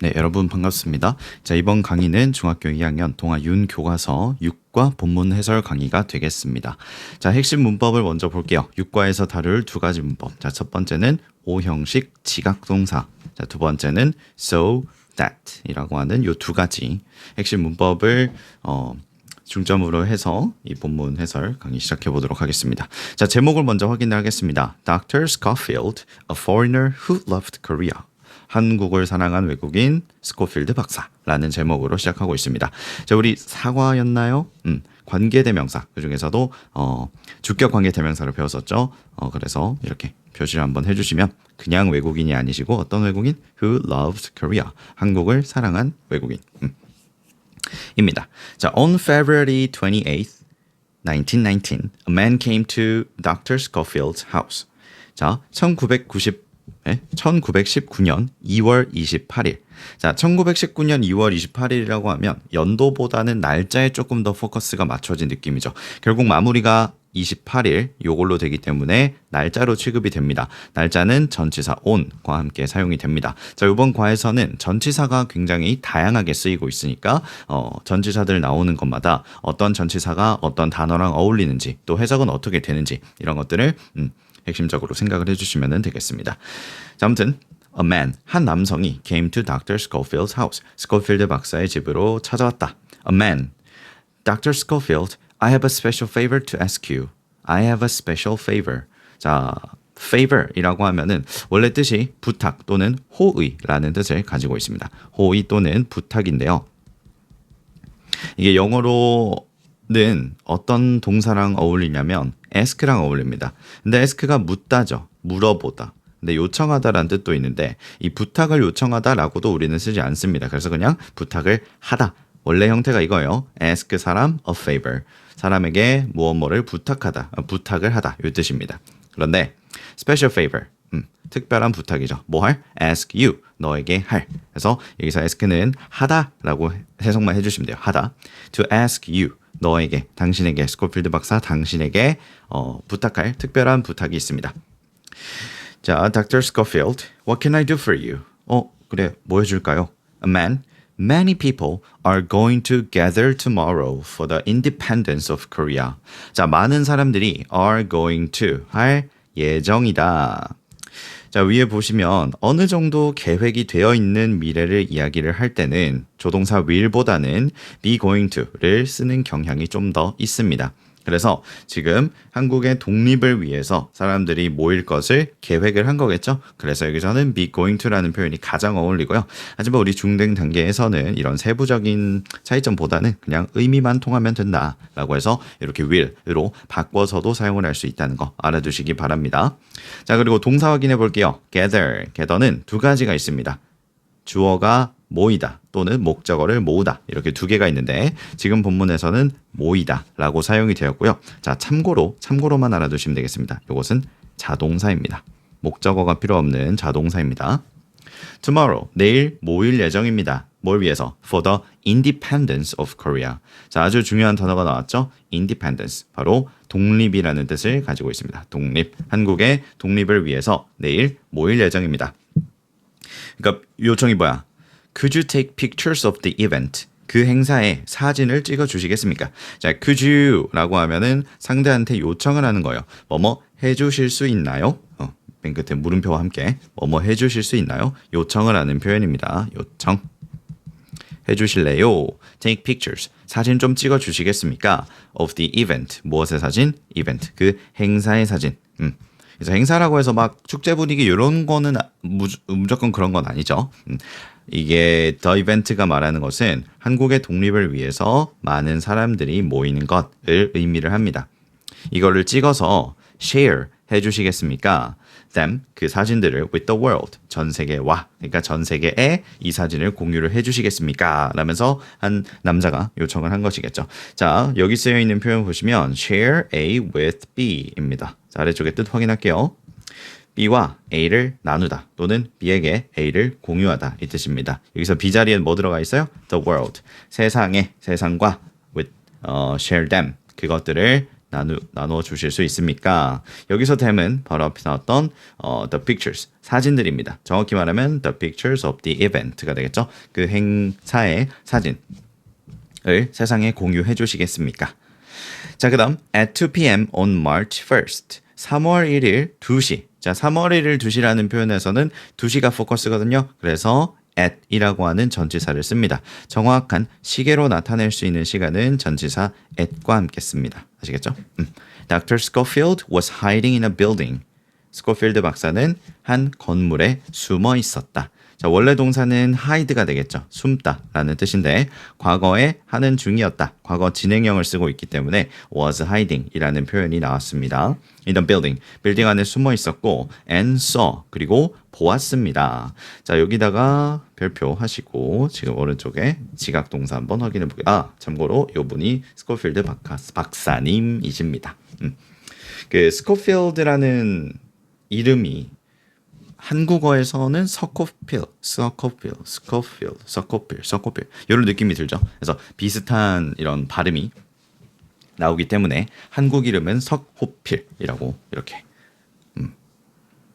네, 여러분 반갑습니다. 자, 이번 강의는 중학교 2학년 동아 윤교과서 6과 본문 해설 강의가 되겠습니다. 자, 핵심 문법을 먼저 볼게요. 6과에서 다룰 두 가지 문법. 자, 첫 번째는 오형식 지각동사. 자, 두 번째는 so that 이라고 하는 요 두 가지 핵심 문법을 중점으로 해서 이 본문 해설 강의 시작해 보도록 하겠습니다. 자, 제목을 먼저 확인을 하겠습니다. Dr. Schofield, a foreigner who loved Korea. 한국을 사랑한 외국인 스코필드 박사라는 제목으로 시작하고 있습니다. 자, 우리 사과였나요? 관계대명사 그중에서도 주격 관계대명사를 배웠었죠. 그래서 이렇게 표시를 한번 해주시면 그냥 외국인이 아니시고 어떤 외국인? Who loved Korea. 한국을 사랑한 외국인. 입니다. 자, on February 28th, 1919, a man came to Dr. Schofield's house. 자, 1919년 2월 28일. 자, 1919년 2월 28일이라고 하면 연도보다는 날짜에 조금 더 포커스가 맞춰진 느낌이죠. 결국 마무리가 28일 요걸로 되기 때문에 날짜로 취급이 됩니다. 날짜는 전치사 on과 함께 사용이 됩니다. 자, 이번 과에서는 전치사가 굉장히 다양하게 쓰이고 있으니까 전치사들 나오는 것마다 어떤 전치사가 어떤 단어랑 어울리는지 또 해석은 어떻게 되는지 이런 것들을 핵심적으로 생각을 해주시면 되겠습니다. 자, 아무튼 a man, 한 남성이 came to Dr. Schofield's house. 스코필드 박사의 집으로 찾아왔다. A man, Dr. Schofield, I have a special favor to ask you. I have a special favor. 자, favor이라고 하면은 원래 뜻이 부탁 또는 호의라는 뜻을 가지고 있습니다. 호의 또는 부탁인데요. 이게 영어로는 어떤 동사랑 어울리냐면 ask랑 어울립니다. 근데 ask가 묻다죠. 물어보다. 근데 요청하다라는 뜻도 있는데 이 부탁을 요청하다라고도 우리는 쓰지 않습니다. 그래서 그냥 부탁을 하다. 원래 형태가 이거예요. ask 사람 a favor. 사람에게 무엇뭐를 부탁하다. 부탁을 하다. 이 뜻입니다. 그런데 special favor. 특별한 부탁이죠. 뭐 할? ask you. 너에게 할. 그래서 여기서 ask는 하다라고 해석만 해주시면 돼요. 하다. to ask you. 너에게, 당신에게, 스코필드 박사 당신에게 부탁할 특별한 부탁이 있습니다. 자, Dr. Schofield, what can I do for you? 그래, 뭐 해줄까요? A man, many people are going to gather tomorrow for the independence of Korea. 자, 많은 사람들이 are going to 할 예정이다. 자, 위에 보시면 어느 정도 계획이 되어 있는 미래를 이야기를 할 때는 조동사 will보다는 be going to를 쓰는 경향이 좀 더 있습니다. 그래서 지금 한국의 독립을 위해서 사람들이 모일 것을 계획을 한 거겠죠. 그래서 여기서는 be going to라는 표현이 가장 어울리고요. 하지만 우리 중등 단계에서는 이런 세부적인 차이점보다는 그냥 의미만 통하면 된다라고 해서 이렇게 will으로 바꿔서도 사용을 할 수 있다는 거 알아두시기 바랍니다. 자, 그리고 동사 확인해 볼게요. gather는 두 가지가 있습니다. 주어가 모이다 또는 목적어를 모으다 이렇게 두 개가 있는데 지금 본문에서는 모이다 라고 사용이 되었고요. 자, 참고로만 알아두시면 되겠습니다. 이것은 자동사입니다. 목적어가 필요 없는 자동사입니다. Tomorrow, 내일 모일 예정입니다. 뭘 위해서? For the independence of Korea. 자, 아주 중요한 단어가 나왔죠? Independence, 바로 독립이라는 뜻을 가지고 있습니다. 독립, 한국의 독립을 위해서 내일 모일 예정입니다. 그러니까 요청이 뭐야? Could you take pictures of the event? 그 행사의 사진을 찍어 주시겠습니까? 자, could you라고 하면은 상대한테 요청을 하는 거예요. 뭐뭐 해주실 수 있나요? 맨 끝에 물음표와 함께 뭐뭐 해주실 수 있나요? 요청을 하는 표현입니다. 요청. 해주실래요? Take pictures. 사진 좀 찍어 주시겠습니까? Of the event. 무엇의 사진? Event. 그 행사의 사진. 그래서 행사라고 해서 막 축제 분위기 이런 거는 무조건 그런 건 아니죠. 이게 the event가 말하는 것은 한국의 독립을 위해서 많은 사람들이 모이는 것을 의미를 합니다. 이거를 찍어서 share 해주시겠습니까? them, 그 사진들을 with the world, 전 세계와, 그러니까 전 세계에 이 사진을 공유를 해주시겠습니까? 라면서 한 남자가 요청을 한 것이겠죠. 자, 여기 쓰여 있는 표현 보시면 share A with B입니다. 자, 아래쪽에 뜻 확인할게요. B와 A를 나누다 또는 B에게 A를 공유하다 이 뜻입니다. 여기서 B 자리에 뭐 들어가 있어요? The world, 세상과 with share them, 그것들을 나누어 주실 수 있습니까? 여기서 them은 바로 앞에 나왔던 the pictures, 사진들입니다. 정확히 말하면 the pictures of the event가 되겠죠. 그 행사의 사진을 세상에 공유해 주시겠습니까? 자, 그 다음 at 2 p.m. on March 1st 3월 1일 2시. 자, 3월 1일 2시라는 표현에서는 2시가 포커스거든요. 그래서 at이라고 하는 전치사를 씁니다. 정확한 시계로 나타낼 수 있는 시간은 전치사 at과 함께 씁니다. 아시겠죠? Dr. Schofield was hiding in a building. 스코필드 박사는 한 건물에 숨어 있었다. 자, 원래 동사는 hide가 되겠죠. 숨다라는 뜻인데 과거에 하는 중이었다. 과거 진행형을 쓰고 있기 때문에 was hiding이라는 표현이 나왔습니다. In the building, 빌딩 안에 숨어 있었고 and saw, 그리고 보았습니다. 자, 여기다가 별표 하시고 지금 오른쪽에 지각 동사 한번 확인해 보게요. 참고로 이분이 스코필드 박사님이십니다. 그 스코필드라는 이름이 한국어에서는 서코필 이런 느낌이 들죠. 그래서 비슷한 이런 발음이 나오기 때문에 한국 이름은 석호필이라고 이렇게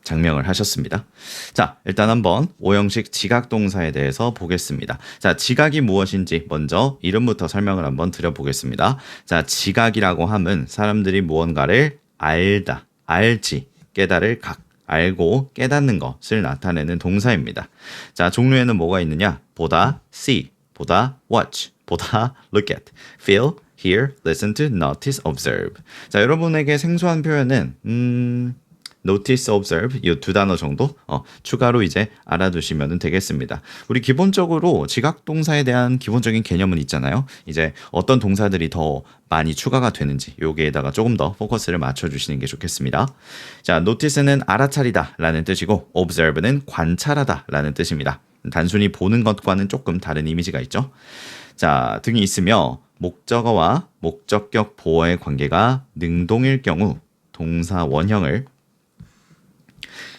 장명을 하셨습니다. 자, 일단 한번 오형식 지각동사에 대해서 보겠습니다. 자, 지각이 무엇인지 먼저 이름부터 설명을 한번 드려보겠습니다. 자, 지각이라고 함은 사람들이 무언가를 알다, 알지, 깨달을 각, 알고 깨닫는 것을 나타내는 동사입니다. 자, 종류에는 뭐가 있느냐? 보다, see, 보다, watch, 보다, look at, feel, hear, listen to, notice, observe. 자, 여러분에게 생소한 표현은 notice, observe 이 두 단어 정도 추가로 이제 알아두시면 되겠습니다. 우리 기본적으로 지각 동사에 대한 기본적인 개념은 있잖아요. 이제 어떤 동사들이 더 많이 추가가 되는지 여기에다가 조금 더 포커스를 맞춰주시는 게 좋겠습니다. 자, notice는 알아차리다 라는 뜻이고 observe는 관찰하다 라는 뜻입니다. 단순히 보는 것과는 조금 다른 이미지가 있죠. 자, 등이 있으며 목적어와 목적격 보어의 관계가 능동일 경우 동사 원형을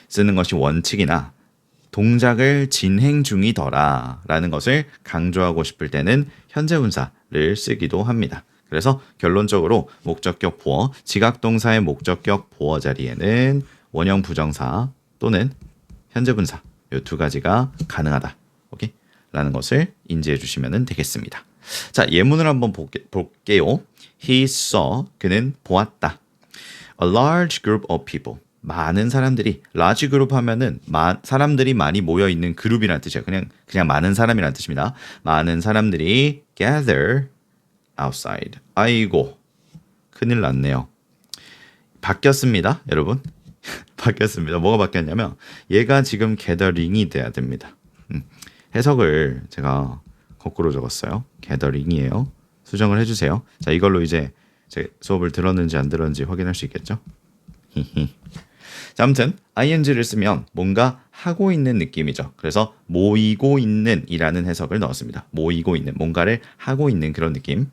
쓰는 것이 원칙이나 동작을 진행 중이더라 라는 것을 강조하고 싶을 때는 현재분사를 쓰기도 합니다. 그래서 결론적으로 목적격 보어, 지각동사의 목적격 보어 자리에는 원형 부정사 또는 현재분사 이 두 가지가 가능하다. 오케이? 라는 것을 인지해 주시면 되겠습니다. 자, 예문을 한번 볼게요. He saw, 그는 보았다. A large group of people. 많은 사람들이, large group 하면은 사람들이 많이 모여 있는 그룹이라는 뜻이에요. 그냥 많은 사람이라는 뜻입니다. 많은 사람들이 gather outside. 아이고, 큰일 났네요. 바뀌었습니다, 여러분. 바뀌었습니다. 뭐가 바뀌었냐면 얘가 지금 gathering이 돼야 됩니다. 해석을 제가 거꾸로 적었어요. gathering이에요. 수정을 해주세요. 자, 이걸로 이제 제 수업을 들었는지 안 들었는지 확인할 수 있겠죠? 자, 아무튼 ing를 쓰면 뭔가 하고 있는 느낌이죠. 그래서 모이고 있는 이라는 해석을 넣었습니다. 모이고 있는, 뭔가를 하고 있는 그런 느낌.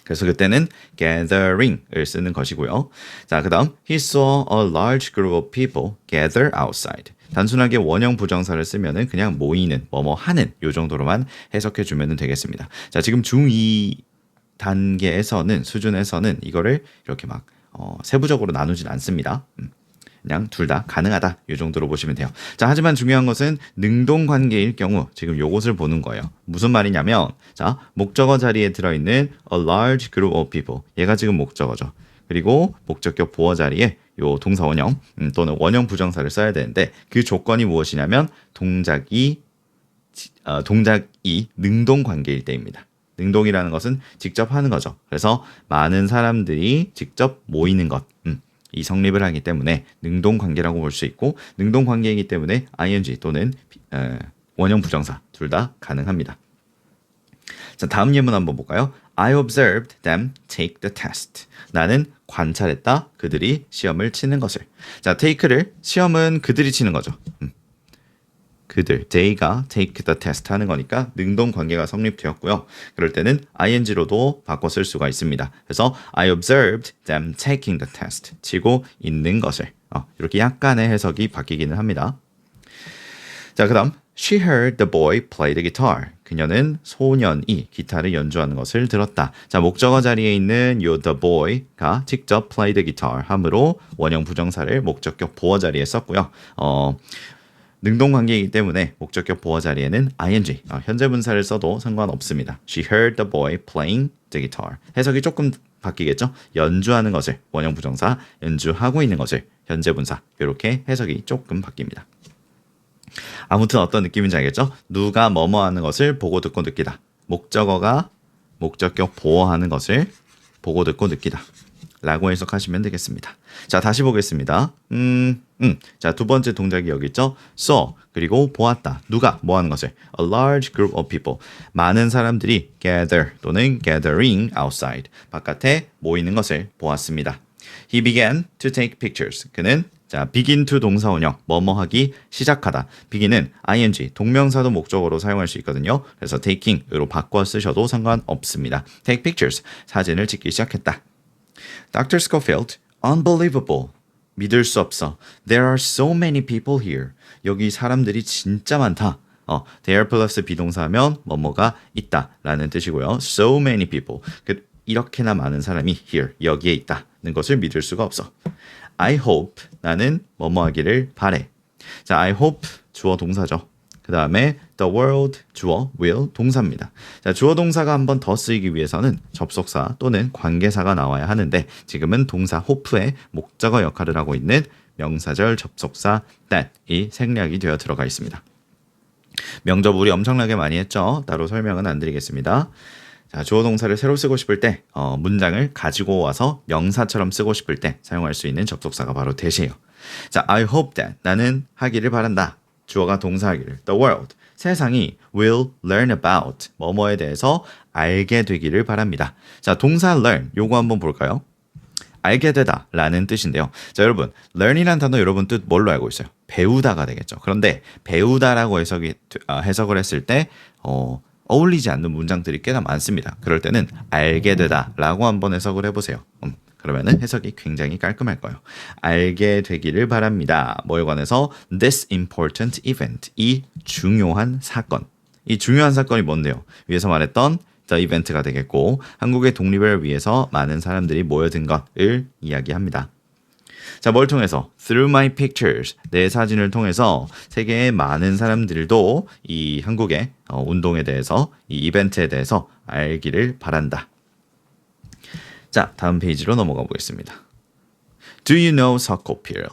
그래서 그때는 gathering을 쓰는 것이고요. 자, 그 다음 He saw a large group of people gather outside. 단순하게 원형 부정사를 쓰면은 그냥 모이는, 뭐뭐 하는 요 정도로만 해석해 주면 되겠습니다. 자, 지금 중2 단계에서는, 수준에서는 이거를 이렇게 막 세부적으로 나누진 않습니다. 그냥 둘 다 가능하다 이 정도로 보시면 돼요. 자, 하지만 중요한 것은 능동 관계일 경우 지금 요것을 보는 거예요. 무슨 말이냐면, 자, 목적어 자리에 들어있는 a large group of people, 얘가 지금 목적어죠. 그리고 목적격 보어 자리에 요 동사 원형 또는 원형 부정사를 써야 되는데 그 조건이 무엇이냐면 동작이 능동 관계일 때입니다. 능동이라는 것은 직접 하는 거죠. 그래서 많은 사람들이 직접 모이는 것, 이 성립을 하기 때문에 능동 관계라고 볼 수 있고, 능동 관계이기 때문에 ing 또는 원형 부정사 둘 다 가능합니다. 자, 다음 예문 한번 볼까요? I observed them take the test. 나는 관찰했다. 그들이 시험을 치는 것을. 자, take를, 시험은 그들이 치는 거죠. 그들, they가 take the test 하는 거니까 능동 관계가 성립되었고요. 그럴 때는 ing로도 바꿔 쓸 수가 있습니다. 그래서 I observed them taking the test. 치고 있는 것을. 이렇게 약간의 해석이 바뀌기는 합니다. 자, 그 다음 She heard the boy play the guitar. 그녀는 소년이 기타를 연주하는 것을 들었다. 자, 목적어 자리에 있는 요 the boy가 직접 play the guitar 함으로 원형 부정사를 목적격 보어 자리에 썼고요. 능동 관계이기 때문에 목적격 보어 자리에는 ing, 현재 분사를 써도 상관없습니다. She heard the boy playing the guitar. 해석이 조금 바뀌겠죠? 연주하는 것을 원형 부정사, 연주하고 있는 것을 현재 분사. 이렇게 해석이 조금 바뀝니다. 아무튼 어떤 느낌인지 알겠죠? 누가 뭐뭐 하는 것을 보고 듣고 느끼다. 목적어가 목적격 보어하는 것을 보고 듣고 느끼다. 라고 해석하시면 되겠습니다. 자, 다시 보겠습니다. 자, 두 번째 동작이 여기 있죠? saw, 그리고 보았다. 누가 뭐 하는 것을? A large group of people. 많은 사람들이 gather 또는 gathering outside. 바깥에 모이는 것을 보았습니다. He began to take pictures. 그는 자, begin to 동사원형, 뭐뭐 하기, 시작하다. begin은 ing, 동명사도 목적어로 사용할 수 있거든요. 그래서 taking으로 바꿔 쓰셔도 상관없습니다. take pictures, 사진을 찍기 시작했다. Dr. Schofield, unbelievable. 믿을 수 없어. There are so many people here. 여기 사람들이 진짜 많다. there 플러스 비동사하면 뭐뭐가 있다 라는 뜻이고요. So many people. 이렇게나 많은 사람이 here, 여기에 있다는 것을 믿을 수가 없어. I hope, 나는 뭐뭐 하기를 바래. 자, I hope 주어 동사죠. 그 다음에 the world 주어 will 동사입니다. 자, 주어 동사가 한 번 더 쓰이기 위해서는 접속사 또는 관계사가 나와야 하는데 지금은 동사 hope의 목적어 역할을 하고 있는 명사절 접속사 that이 생략이 되어 들어가 있습니다. 명접 우리 엄청나게 많이 했죠. 따로 설명은 안 드리겠습니다. 자, 주어 동사를 새로 쓰고 싶을 때 문장을 가지고 와서 명사처럼 쓰고 싶을 때 사용할 수 있는 접속사가 바로 that이에요. 자, I hope that 나는 하기를 바란다. 주어가 동사하기를 the world 세상이 will learn about 뭐뭐에 대해서 알게 되기를 바랍니다. 자, 동사 learn 요거 한번 볼까요? 알게 되다 라는 뜻인데요. 자, 여러분 learn이라는 단어 여러분 뜻 뭘로 알고 있어요? 배우다가 되겠죠. 그런데 배우다라고 해석을 했을 때 어울리지 않는 문장들이 꽤나 많습니다. 그럴 때는 알게 되다 라고 한번 해석을 해보세요. 그러면은 해석이 굉장히 깔끔할 거예요. 알게 되기를 바랍니다. 뭐에 관해서 this important event, 이 중요한 사건. 이 중요한 사건이 뭔데요? 위에서 말했던 the event가 되겠고 한국의 독립을 위해서 많은 사람들이 모여든 것을 이야기합니다. 자, 뭘 통해서? Through my pictures, 내 사진을 통해서 세계의 많은 사람들도 이 한국의 운동에 대해서, 이 이벤트에 대해서 알기를 바란다. 자, 다음 페이지로 넘어가 보겠습니다. Do you know 석호필?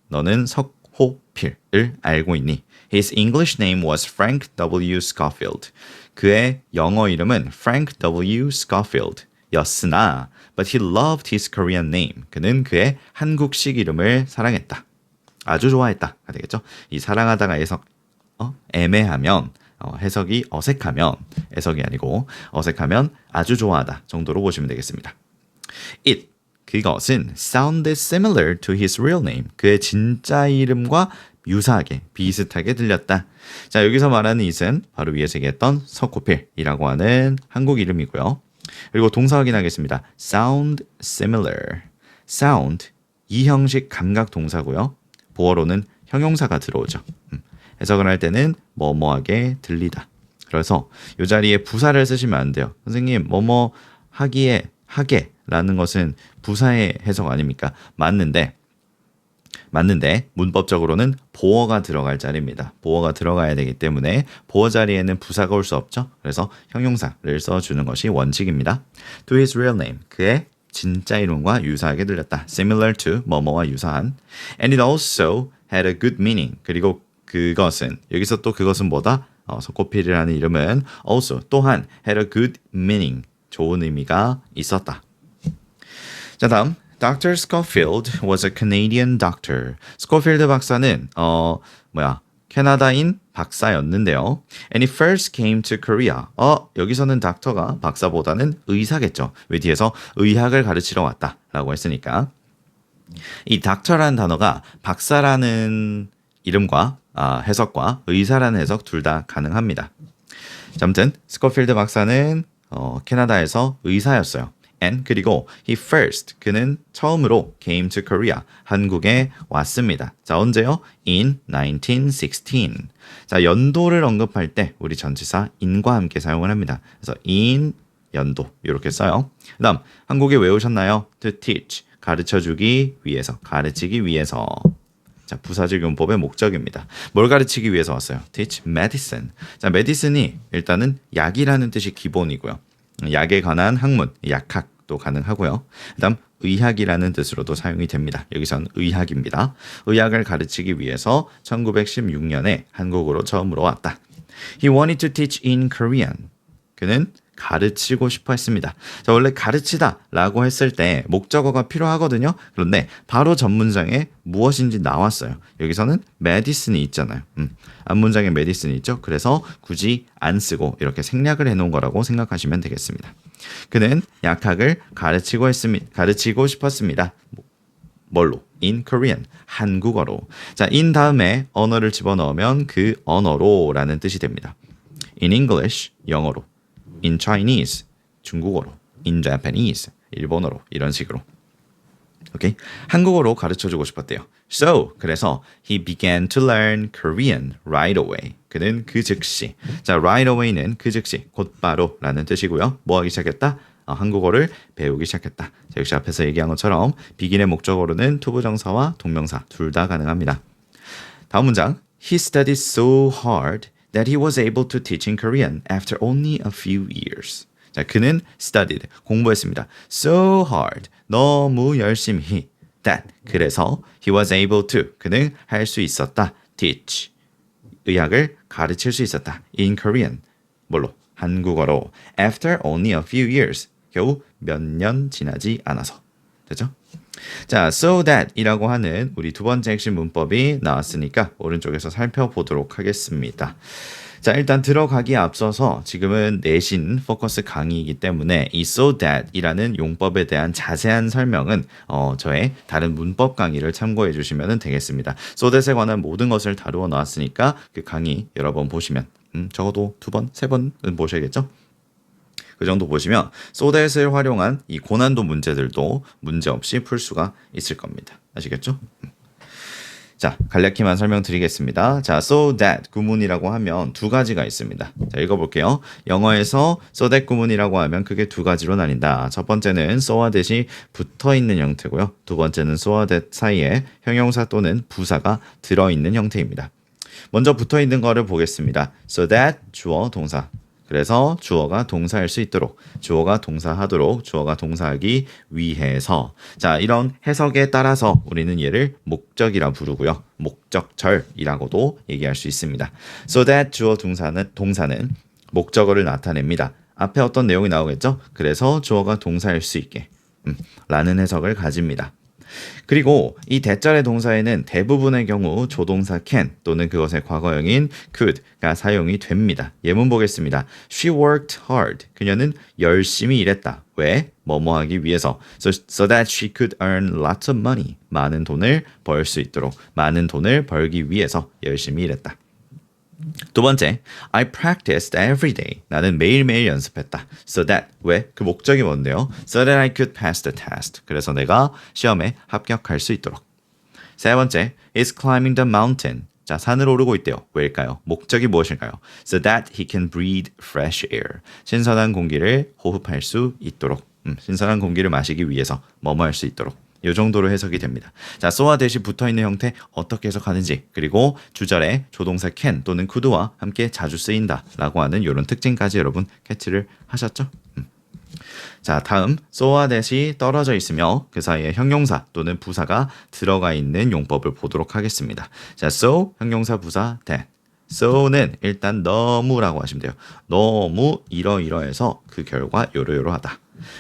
너는 석호필을 알고 있니? His English name was Frank W. Scofield. 그의 영어 이름은 Frank W. Scofield 였으나 but he loved his Korean name. 그는 그의 한국식 이름을 사랑했다. 아주 좋아했다가 되겠죠. 이 사랑하다가 애매하면 해석이 어색하면 해석이 아니고 어색하면 아주 좋아하다 정도로 보시면 되겠습니다. It, 그것은 sounded similar to his real name. 그의 진짜 이름과 유사하게 비슷하게 들렸다. 자, 여기서 말하는 it은 바로 위에서 얘기했던 석호필이라고 하는 한국 이름이고요. 그리고 동사 확인하겠습니다. sound similar. sound, 이 형식 감각 동사고요. 보어로는 형용사가 들어오죠. 해석을 할 때는 뭐뭐하게 들리다. 그래서 이 자리에 부사를 쓰시면 안 돼요. 선생님, 뭐뭐 하기에 하게 라는 것은 부사의 해석 아닙니까? 맞는데 문법적으로는 보어가 들어갈 자리입니다. 보어가 들어가야 되기 때문에 보어 자리에는 부사가 올 수 없죠. 그래서 형용사를 써주는 것이 원칙입니다. To his real name, 그의 진짜 이름과 유사하게 들렸다. Similar to, 뭐뭐와 유사한. And it also had a good meaning. 그리고 그것은, 여기서 또 그것은 뭐다? 석호필이라는 이름은 also, 또한 had a good meaning. 좋은 의미가 있었다. 자, 다음. Dr. Schofield was a Canadian doctor. 스코필드 박사는 캐나다인 박사였는데요. And he first came to Korea. 여기서는 닥터가 박사보다는 의사겠죠. 왜 뒤에서 의학을 가르치러 왔다라고 했으니까. 이 닥터라는 단어가 박사라는 이름과 해석과 의사라는 해석 둘 다 가능합니다. 자, 아무튼 스코필드 박사는 캐나다에서 의사였어요. and 그리고 he first 그는 처음으로 came to Korea 한국에 왔습니다. 자 언제요? In 1916. 자 연도를 언급할 때 우리 전치사 in과 함께 사용을 합니다. 그래서 in 연도 이렇게 써요. 그다음 한국에 왜 오셨나요? To teach 가르쳐주기 위해서 가르치기 위해서. 자, 부사적 용법의 목적입니다. 뭘 가르치기 위해서 왔어요? Teach medicine. 자, medicine이 일단은 약이라는 뜻이 기본이고요. 약에 관한 학문, 약학도 가능하고요. 그다음 의학이라는 뜻으로도 사용이 됩니다. 여기선 의학입니다. 의학을 가르치기 위해서 1916년에 한국으로 처음으로 왔다. He wanted to teach in Korean. 그는 가르치고 싶어 했습니다. 자, 원래 가르치다 라고 했을 때 목적어가 필요하거든요. 그런데 바로 전문장에 무엇인지 나왔어요. 여기서는 medicine이 있잖아요. 앞문장에 medicine이 있죠. 그래서 굳이 안 쓰고 이렇게 생략을 해놓은 거라고 생각하시면 되겠습니다. 그는 약학을 가르치고 싶었습니다. 뭘로? In Korean, 한국어로. 자, in 다음에 언어를 집어넣으면 그 언어로 라는 뜻이 됩니다. In English, 영어로. In Chinese, 중국어로. In Japanese, 일본어로. 이런 식으로. 오케이? 한국어로 가르쳐주고 싶었대요. So, 그래서 he began to learn Korean right away. 그는 그 즉시. 자, right away는 그 즉시, 곧바로 라는 뜻이고요. 뭐 하기 시작했다? 한국어를 배우기 시작했다. 자, 역시 앞에서 얘기한 것처럼 begin의 목적어로는 투부정사와 동명사 둘 다 가능합니다. 다음 문장. He studied so hard that he was able to teach in Korean after only a few years. 자, 그는 studied, 공부했습니다. So hard, 너무 열심히. That, 그래서 he was able to, 그는 할 수 있었다. Teach, 의학을 가르칠 수 있었다. In Korean, 뭘로? 한국어로. After only a few years, 겨우 몇 년 지나지 않아서. 됐죠? 자, so that 이라고 하는 우리 두 번째 핵심 문법이 나왔으니까 오른쪽에서 살펴보도록 하겠습니다. 자, 일단 들어가기에 앞서서 지금은 내신 포커스 강의이기 때문에 이 so that 이라는 용법에 대한 자세한 설명은 저의 다른 문법 강의를 참고해 주시면 되겠습니다. so that에 관한 모든 것을 다루어 나왔으니까 그 강의 여러 번 보시면 적어도 2번, 3번은 보셔야겠죠? 그 정도 보시면 so that을 활용한 이 고난도 문제들도 문제없이 풀 수가 있을 겁니다. 아시겠죠? 자, 간략히만 설명드리겠습니다. 자, so that 구문이라고 하면 두 가지가 있습니다. 자, 읽어볼게요. 영어에서 so that 구문이라고 하면 그게 두 가지로 나뉜다. 첫 번째는 so와 that이 붙어있는 형태고요. 두 번째는 so와 that 사이에 형용사 또는 부사가 들어있는 형태입니다. 먼저 붙어있는 거를 보겠습니다. so that 주어, 동사. 그래서 주어가 동사일 수 있도록, 주어가 동사하도록, 주어가 동사하기 위해서. 자, 이런 해석에 따라서 우리는 얘를 목적이라 부르고요. 목적절이라고도 얘기할 수 있습니다. So that 주어 동사는 목적어를 나타냅니다. 앞에 어떤 내용이 나오겠죠? 그래서 주어가 동사일 수 있게 라는 해석을 가집니다. 그리고 이 대절의 동사에는 대부분의 경우 조동사 can 또는 그것의 과거형인 could가 사용이 됩니다. 예문 보겠습니다. She worked hard. 그녀는 열심히 일했다. 왜? 뭐뭐 하기 위해서. So that she could earn lots of money. 많은 돈을 벌 수 있도록. 많은 돈을 벌기 위해서 열심히 일했다. 두 번째, I practiced every day. 나는 매일매일 연습했다. So that, 왜? 그 목적이 뭔데요? So that I could pass the test. 그래서 내가 시험에 합격할 수 있도록. 세 번째, is climbing the mountain. 자, 산을 오르고 있대요. 왜일까요? 목적이 무엇일까요? So that he can breathe fresh air. 신선한 공기를 호흡할 수 있도록. 신선한 공기를 마시기 위해서 뭐뭐 할 수 있도록. 이 정도로 해석이 됩니다. 자, so와 that이 붙어있는 형태 어떻게 해석하는지, 그리고 주절에 조동사 can 또는 could와 함께 자주 쓰인다 라고 하는 이런 특징까지 여러분 캐치를 하셨죠? 자, 다음 so와 that이 떨어져 있으며 그 사이에 형용사 또는 부사가 들어가 있는 용법을 보도록 하겠습니다. 자, so, 형용사, 부사, that. so는 일단 너무라고 하시면 돼요. 너무 이러이러해서 그 결과 요러요러하다.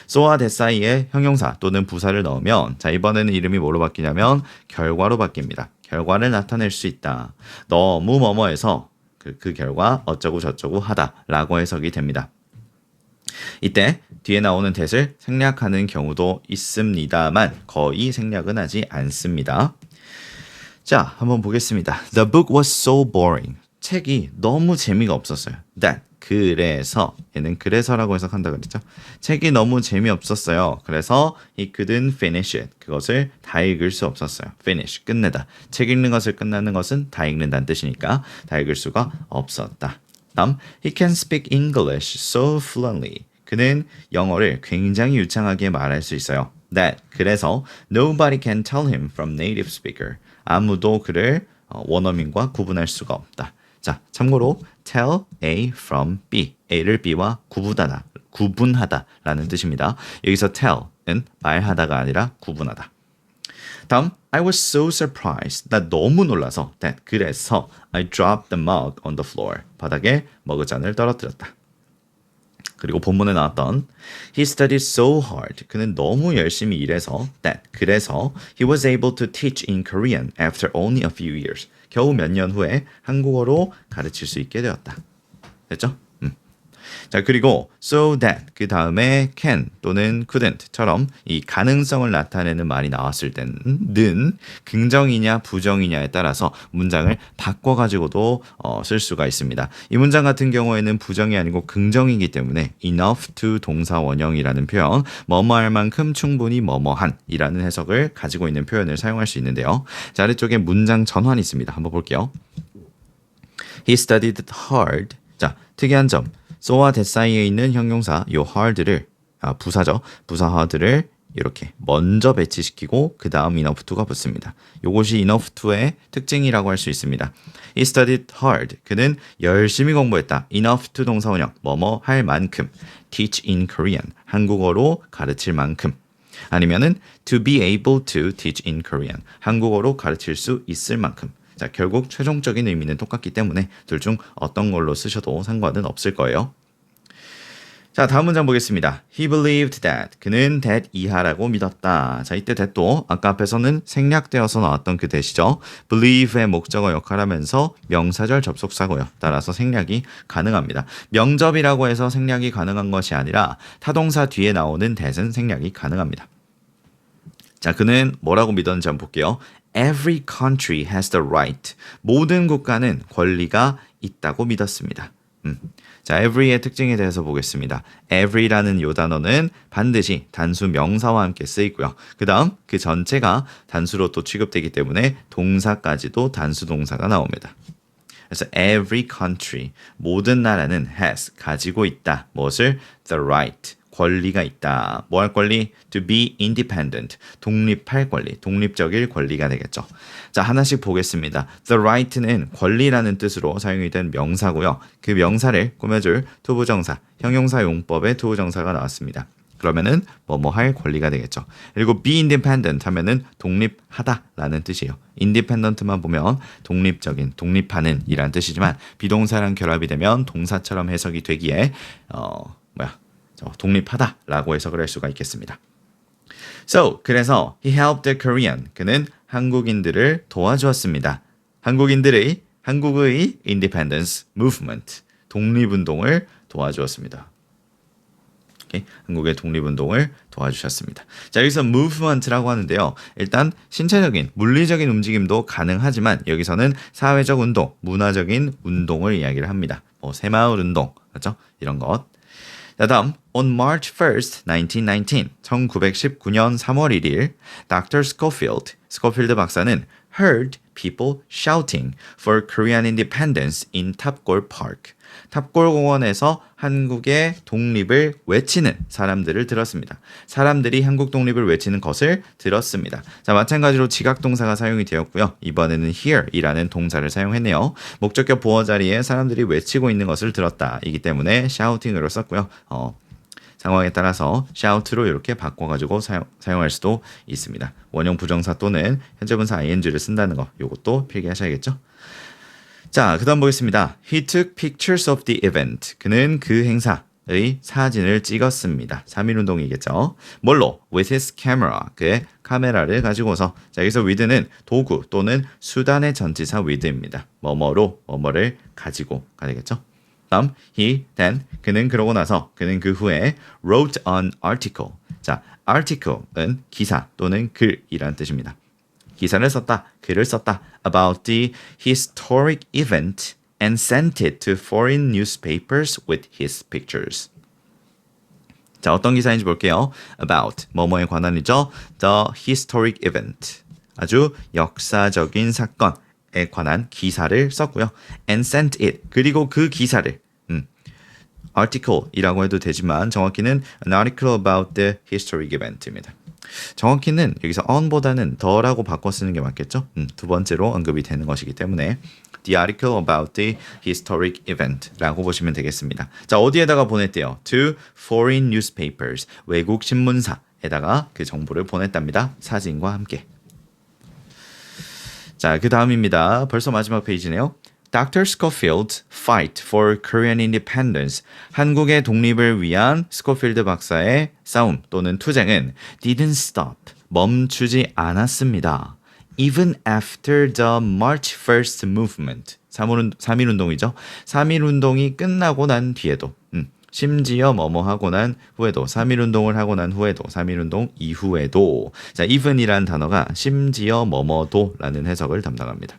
so와 that 사이에 형용사 또는 부사를 넣으면 자, 이번에는 이름이 뭐로 바뀌냐면 결과로 바뀝니다. 결과를 나타낼 수 있다. 너무 뭐뭐해서 그 결과 어쩌고 저쩌고 하다 라고 해석이 됩니다. 이때 뒤에 나오는 that을 생략하는 경우도 있습니다만 거의 생략은 하지 않습니다. 자, 한번 보겠습니다. The book was so boring. 책이 너무 재미가 없었어요. That 그래서 얘는 그래서라고 해석한다 그랬죠. 책이 너무 재미없었어요. 그래서 he couldn't finish it. 그것을 다 읽을 수 없었어요. finish 끝내다. 책 읽는 것을 끝나는 것은 다 읽는다는 뜻이니까 다 읽을 수가 없었다. 다음 he can speak English so fluently. 그는 영어를 굉장히 유창하게 말할 수 있어요. That 그래서 nobody can tell him from native speaker. 아무도 그를 원어민과 구분할 수가 없다. 자, 참고로 tell A from B, A를 B와 구분하다라는 뜻입니다. 여기서 tell은 말하다가 아니라 구분하다. 다음, I was so surprised. 나 너무 놀라서 that 그래서 I dropped the mug on the floor. 바닥에 머그잔을 떨어뜨렸다. 그리고 본문에 나왔던 He studied so hard. 그는 너무 열심히 일해서 that 그래서 he was able to teach in Korean after only a few years. 겨우 몇 년 후에 한국어로 가르칠 수 있게 되었다. 됐죠? 자, 그리고 so that 그 다음에 can 또는 couldn't처럼 이 가능성을 나타내는 말이 나왔을 때는 긍정이냐 부정이냐에 따라서 문장을 바꿔가지고도 쓸 수가 있습니다. 이 문장 같은 경우에는 부정이 아니고 긍정이기 때문에 enough to 동사 원형이라는 표현, 뭐뭐할 만큼 충분히 뭐뭐한이라는 해석을 가지고 있는 표현을 사용할 수 있는데요. 자, 아래쪽에 문장 전환이 있습니다. 한번 볼게요. He studied hard. 자, 특이한 점. so와 that 사이에 있는 형용사 요 hard를 부사죠. 부사 hard를 이렇게 먼저 배치시키고 그 다음 enough to가 붙습니다. 요것이 enough to의 특징이라고 할 수 있습니다. He studied hard. 그는 열심히 공부했다. enough to 동사원형 뭐뭐 할 만큼. teach in Korean. 한국어로 가르칠 만큼. 아니면은 to be able to teach in Korean. 한국어로 가르칠 수 있을 만큼. 자, 결국 최종적인 의미는 똑같기 때문에 둘 중 어떤 걸로 쓰셔도 상관은 없을 거예요. 자, 다음 문장 보겠습니다. He believed that. 그는 that 이하라고 믿었다. 자, 이때 that도 아까 앞에서는 생략되어서 나왔던 그 that이죠. believe의 목적어 역할하면서 명사절 접속사고요. 따라서 생략이 가능합니다. 명접이라고 해서 생략이 가능한 것이 아니라 타동사 뒤에 나오는 that은 생략이 가능합니다. 자, 그는 뭐라고 믿었는지 한번 볼게요. Every country has the right. 모든 국가는 권리가 있다고 믿었습니다. 자, every의 특징에 대해서 보겠습니다. every라는 요 단어는 반드시 단수 명사와 함께 쓰이고요. 그 다음 그 전체가 단수로 또 취급되기 때문에 동사까지도 단수 동사가 나옵니다. 그래서 every country, 모든 나라는 has, 가지고 있다. 무엇을? The right. 권리가 있다. 뭐 할 권리? To be independent. 독립할 권리. 독립적일 권리가 되겠죠. 자, 하나씩 보겠습니다. The right는 권리라는 뜻으로 사용이 된 명사고요. 그 명사를 꾸며줄 투부정사, 형용사 용법의 투부정사가 나왔습니다. 그러면은 뭐뭐 할 권리가 되겠죠. 그리고 be independent 하면은 독립하다라는 뜻이에요. independent만 보면 독립적인, 독립하는 이란 뜻이지만 비동사랑 결합이 되면 동사처럼 해석이 되기에 독립하다라고 해석을 할 수가 있겠습니다. So, 그래서 he helped the Korean. 그는 한국인들을 도와주었습니다. 한국의 independence movement, 독립운동을 도와주었습니다. 오케이? 한국의 독립운동을 도와주셨습니다. 자, 여기서 movement라고 하는데요. 일단 신체적인, 물리적인 움직임도 가능하지만 여기서는 사회적 운동, 문화적인 운동을 이야기를 합니다. 새마을 운동, 그렇죠? 이런 것. 자, 다음 On March 1st, 1919년 3월 1일 Dr. 스코필드 박사는 heard people shouting for Korean independence in 탑골 Park. 탑골 공원에서 한국의 독립을 외치는 사람들을 들었습니다. 사람들이 한국 독립을 외치는 것을 들었습니다. 자, 마찬가지로 지각동사가 사용이 되었고요. 이번에는 hear이라는 동사를 사용했네요. 목적격 보어 자리에 사람들이 외치고 있는 것을 들었다. 이기 때문에 shouting으로 썼고요. 상황에 따라서 shout로 이렇게 바꿔가지고 사용할 수도 있습니다. 원형 부정사 또는 현재분사 ing를 쓴다는 거, 이것도 필기하셔야겠죠? 자, 그 다음 보겠습니다. He took pictures of the event. 그는 그 행사의 사진을 찍었습니다. 3.1운동이겠죠. 뭘로? With his camera. 그의 카메라를 가지고서. 자, 여기서 with는 도구 또는 수단의 전치사 with입니다. 뭐뭐로, 뭐뭐를 가지고가 되겠죠. 다음, then, 그는 그러고 나서, 그는 그 후에 wrote an article. 자, article은 기사 또는 글이란 뜻입니다. 기사를 썼다, 글을 썼다 about the historic event and sent it to foreign newspapers with his pictures. 자, 어떤 기사인지 볼게요. About, 뭐뭐에 관한이죠. The historic event, 아주 역사적인 사건에 관한 기사를 썼고요. And sent it, 그리고 그 기사를 article이라고 해도 되지만 정확히는 an article about the historic event입니다. 정확히는 여기서 on보다는 the라고 바꿔 쓰는 게 맞겠죠? 두 번째로 언급이 되는 것이기 때문에 the article about the historic event라고 보시면 되겠습니다. 자, 어디에다가 보냈대요? To foreign newspapers, 외국 신문사에다가 그 정보를 보냈답니다. 사진과 함께. 자, 그 다음입니다. 벌써 마지막 페이지네요. Dr. Schofield fight for Korean independence. 한국의 독립을 위한 스코필드 박사의 싸움 또는 투쟁은 didn't stop. 멈추지 않았습니다. Even after the March 1st movement. 3.1운동이죠. 3.1운동이 끝나고 난 뒤에도 심지어 뭐뭐 하고 난 후에도 3.1운동을 하고 난 후에도 3.1운동 이후에도 자, even이란 단어가 심지어 뭐뭐도 라는 해석을 담당합니다.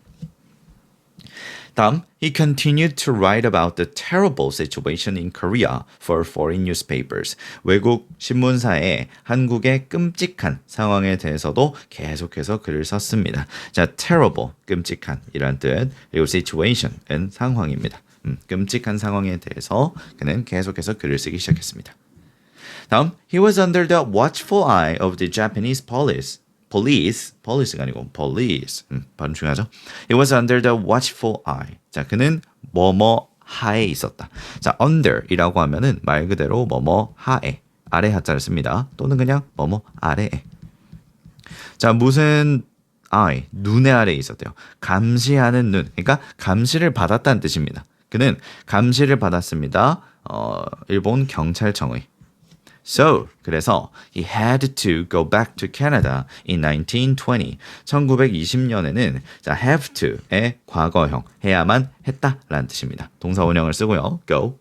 다음, he continued to write about the terrible situation in Korea for foreign newspapers. 외국 신문사에 한국의 끔찍한 상황에 대해서도 계속해서 글을 썼습니다. 자, terrible, 끔찍한 이란 뜻, 그리고 situation은 상황입니다. 끔찍한 상황에 대해서 그는 계속해서 글을 쓰기 시작했습니다. 다음, he was under the watchful eye of the Japanese police가 아니고 police. 발음 중요하죠. It was under the watchful eye. 자, 그는 뭐뭐 하에 있었다. 자, under이라고 하면은 말 그대로 뭐뭐 하에, 아래 하자를 씁니다. 또는 그냥 뭐뭐 아래에. 자, 무슨 eye, 눈의 아래에 있었대요. 감시하는 눈. 그러니까 감시를 받았다는 뜻입니다. 그는 감시를 받았습니다. 일본 경찰청의. So, 그래서 he had to go back to Canada in 1920. 1920년에는 자, have to의 과거형, 해야만 했다라는 뜻입니다. 동사 원형을 쓰고요. go.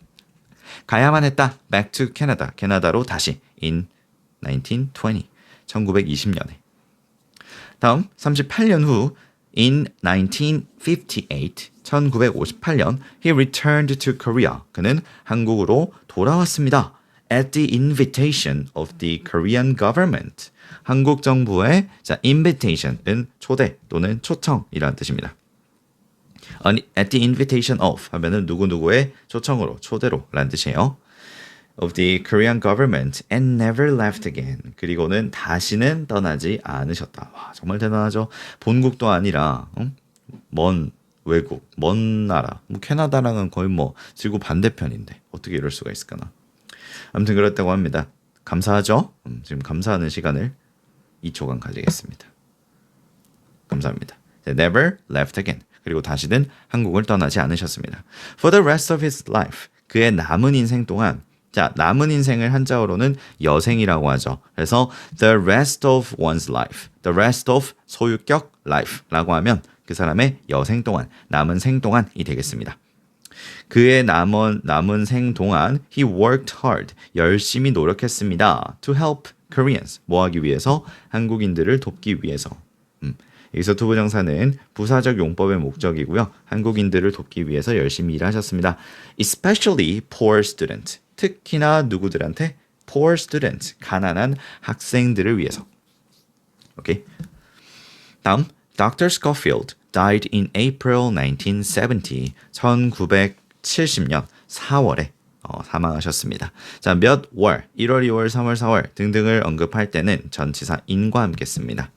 가야만 했다. back to Canada. 캐나다로 다시 in 1920. 1920년에. 다음 38년 후 in 1958. 1958년 he returned to Korea. 그는 한국으로 돌아왔습니다. At the invitation of the Korean government. 한국 정부의 자, invitation은 초대 또는 초청이라는 뜻입니다. At the invitation of 하면은 누구누구의 초청으로, 초대로 라는 뜻이에요. Of the Korean government and never left again. 그리고는 다시는 떠나지 않으셨다. 와, 정말 대단하죠. 본국도 아니라 먼 외국, 먼 나라. 뭐 캐나다랑은 거의 뭐 지구 반대편인데 어떻게 이럴 수가 있을까나. 아무튼 그렇다고 합니다. 감사하죠? 지금 감사하는 시간을 2초간 가지겠습니다. 감사합니다. Never left again. 그리고 다시는 한국을 떠나지 않으셨습니다. For the rest of his life. 그의 남은 인생 동안 자, 남은 인생을 한자어로는 여생이라고 하죠. 그래서 the rest of one's life. The rest of 소유격 life라고 하면 그 사람의 여생 동안, 남은 생 동안이 되겠습니다. 그의 남은 생 동안 he worked hard, 열심히 노력했습니다. To help Koreans, 뭐 하기 위해서? 한국인들을 돕기 위해서. 여기서 투부정사는 부사적 용법의 목적이고요. 한국인들을 돕기 위해서 열심히 일하셨습니다. Especially poor student, 특히나 누구들한테? Poor student, 가난한 학생들을 위해서. 오케이. 다음, Dr. Schofield died in April 1970. 1970년 4월에 사망하셨습니다. 자, 몇 월, 1월, 2월, 3월, 4월 등등을 언급할 때는 전치사 in과 함께 씁니다.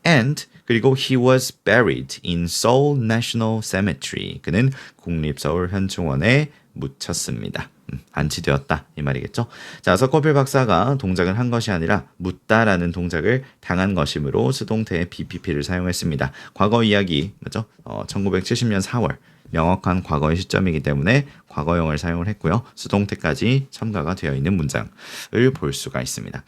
And 그리고 he was buried in Seoul National Cemetery. 그는 국립서울 현충원에 묻혔습니다. 안치되었다 이 말이겠죠. 자, 서커필 박사가 동작을 한 것이 아니라 묻다라는 동작을 당한 것이므로 수동태의 BPP를 사용했습니다. 과거 이야기 맞죠? 1970년 4월 명확한 과거의 시점이기 때문에 과거형을 사용을 했고요. 수동태까지 첨가가 되어 있는 문장을 볼 수가 있습니다.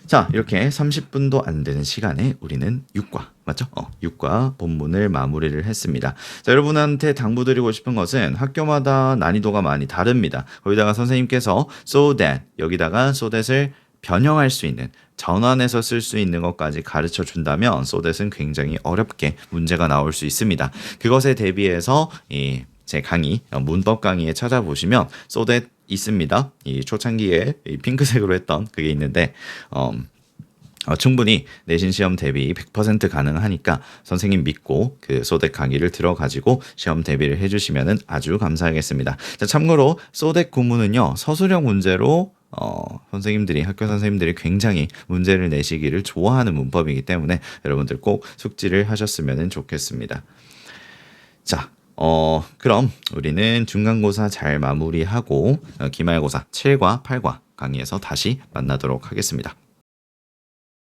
자, 이렇게 30분도 안 되는 시간에 우리는 6과 맞죠? 6과 본문을 마무리를 했습니다. 자, 여러분한테 당부드리고 싶은 것은 학교마다 난이도가 많이 다릅니다. 거기다가 선생님께서 so that 여기다가 so that을 변형할 수 있는 전환해서 쓸 수 있는 것까지 가르쳐 준다면 so that은 굉장히 어렵게 문제가 나올 수 있습니다. 그것에 대비해서 제 강의 문법 강의에 찾아보시면 소댓 있습니다. 이 초창기에 이 핑크색으로 했던 그게 있는데 충분히 내신 시험 대비 100% 가능하니까 선생님 믿고 그 소댓 강의를 들어가지고 시험 대비를 해주시면 아주 감사하겠습니다. 자, 참고로 소댓 구문은요 서술형 문제로 선생님들이 학교 선생님들이 굉장히 문제를 내시기를 좋아하는 문법이기 때문에 여러분들 꼭 숙지를 하셨으면 좋겠습니다. 자, 그럼 우리는 중간고사 잘 마무리하고 기말고사 7과 8과 강의에서 다시 만나도록 하겠습니다.